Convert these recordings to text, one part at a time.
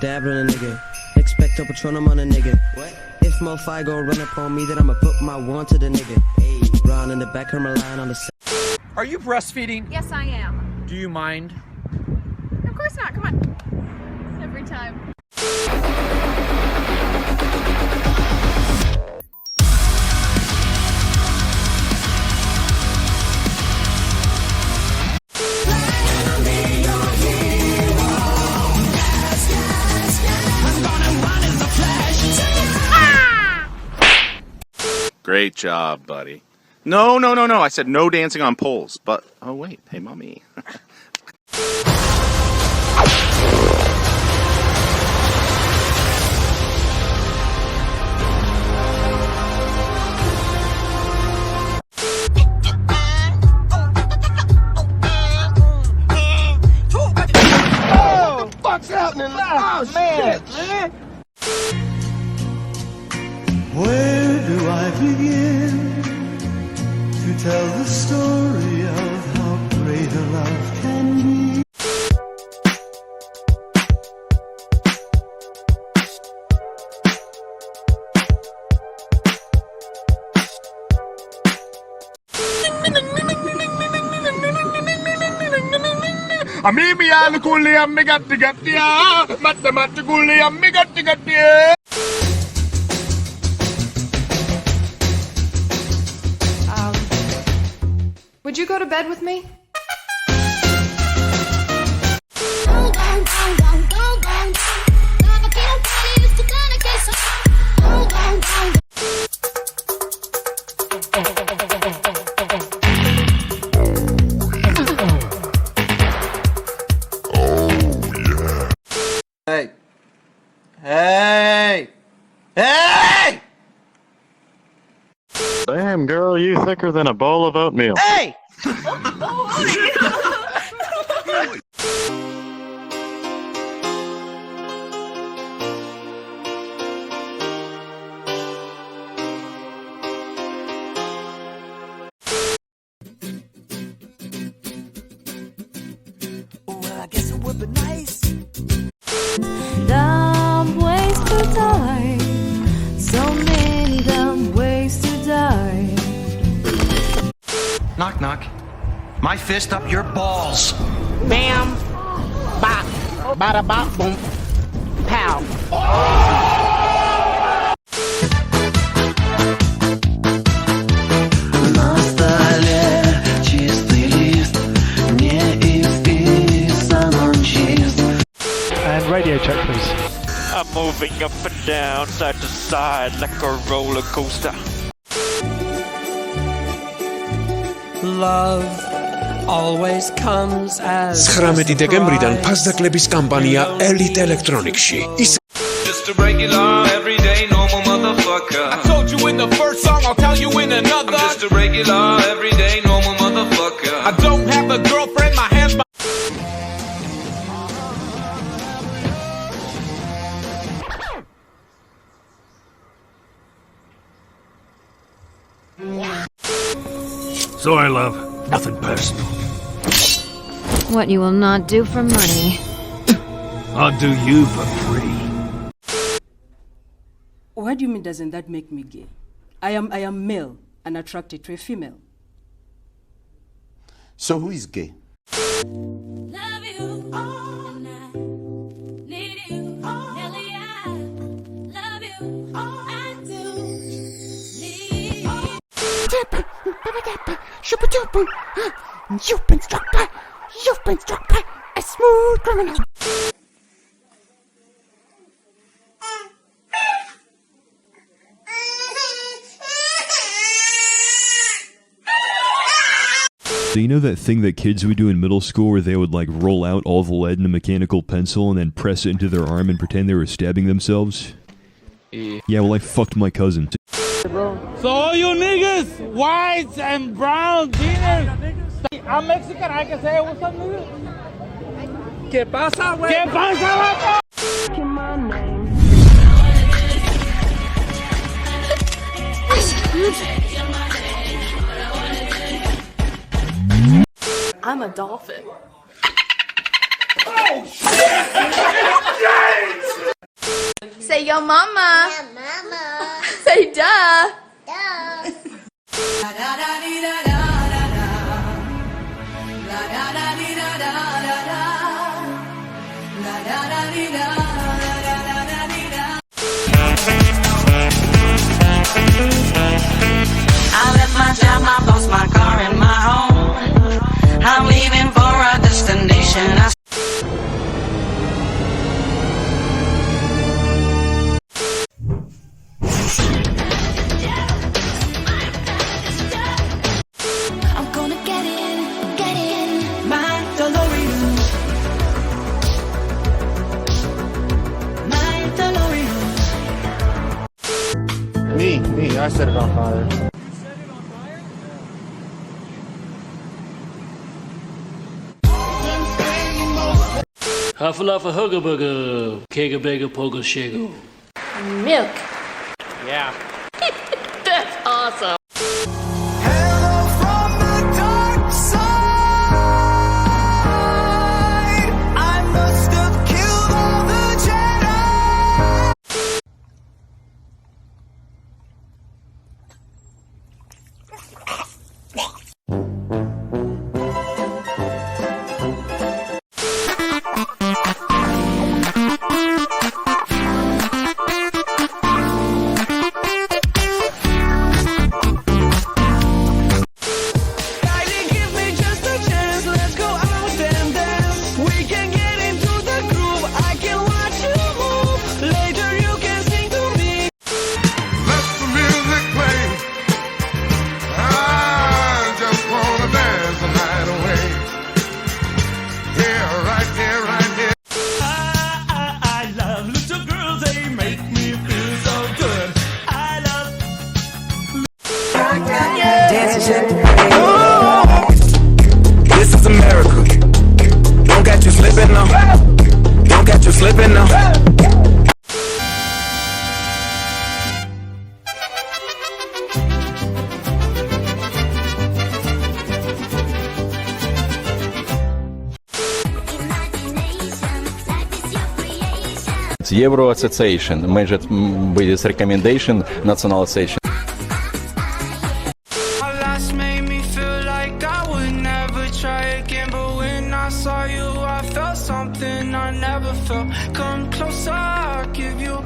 dabble in a nigga. Expect a Patronum on a nigga. What? If Mo-Fi gon' run up on me, then I'ma put my one to the nigga. Hey, round in the back of my line on the side. Are you breastfeeding? Yes, I am. Do you mind? Of course not. Come on. Every time. Great job, buddy. No. I said no dancing on poles. But, oh wait, hey, mommy. Oh, what's happening? Oh, man, man. Where do I begin to tell the story of how great a love can be? Mimi alukuli ammi gatti gatti ya, matte matte kuli ammi gatti gatti ya. Would you go to bed with me? Hey! Hey! Hey! Damn, girl, you thicker than a bowl of oatmeal. Hey! Well, I guess it would be nice. Dumb ways to die. So many dumb ways to die. Knock, knock. My fist up your balls. Bam, bop, bada bop, boom, pow. На столе чистый лист, не исписан он чист. And radio check, please. I'm moving up and down, side to side, like a roller coaster. Love always comes as 19 დეკემბრიდან ფასდაკლების კამპანია Elite Electronics-ში. Just a regular, everyday, normal motherfucker. I told you in the first song, I'll tell you in another. I'm just a regular, everyday, normal motherfucker. I don't have a girlfriend, my hands by... Sorry, love. Nothing personal. What you will not do for money. I'll do you for free. What do you mean doesn't that make me gay? I am male and attracted to a female. So who is gay? Love you and I need you, Nelly, I love you, I do need you. You've been struck by a smooth criminal. So you know that thing that kids would do in middle school where they would like roll out all the lead in a mechanical pencil and then press it into their arm and pretend they were stabbing themselves? Yeah, well I fucked my cousin. So all you niggas, whites and brown, jeans, I'm Mexican, I can say what's up, nigga? ¿Qué pasa, güey? ¿Qué pasa, vato? I'm a dolphin. Say yo mama. Yeah, mama. Say duh. Duh. I left my job, my boss, my car, and my home. I'm leaving for a destination. I'm gonna get in, My DeLorean. My DeLorean. Me, I set it on fire. Huffaluffa hugga bugga, kega bega poga shago. Milk. Yeah. That's awesome. This is America. Don't get you slipping now. Don't get you slipping now. Euro Association measured with recommendation nationalization. Last made me feel like I would never try again, but when I saw you, I felt something I never felt. Come closer, I'll give you.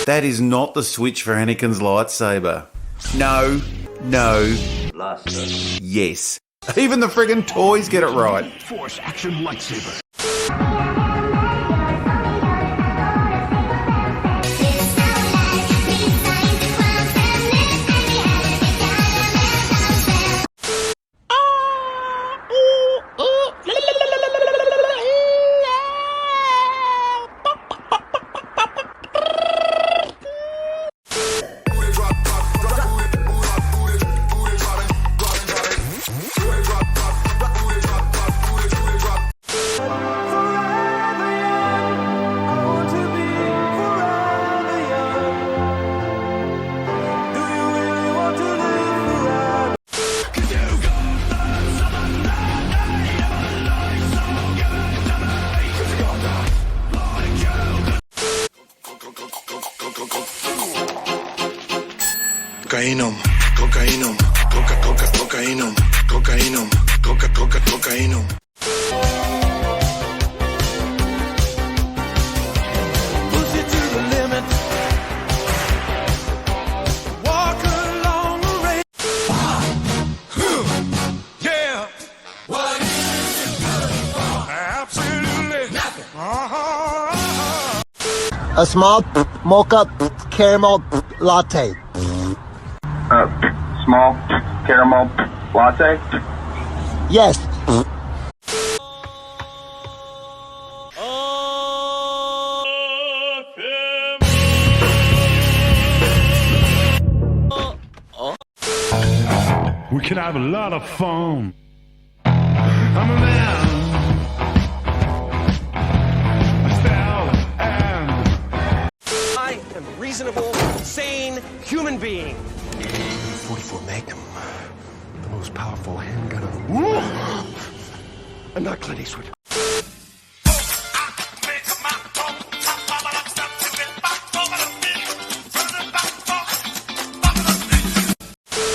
That is not the switch for Anakin's lightsaber. No, no, Blaster. yes. Even the friggin' toys get it right. Force action lightsaber. Cocainum, cocainum, cocainum, cocainum, cocainum. Push it to the limit. Walk along the rail. Yeah. What is it good for? Absolutely nothing. A small mocha caramel latte. Small caramel latte? Yes. We can have a lot of fun. I'm a man. I am a reasonable, sane human being. 44 Magnum, the most powerful handgun of... I'm not Clint Eastwood.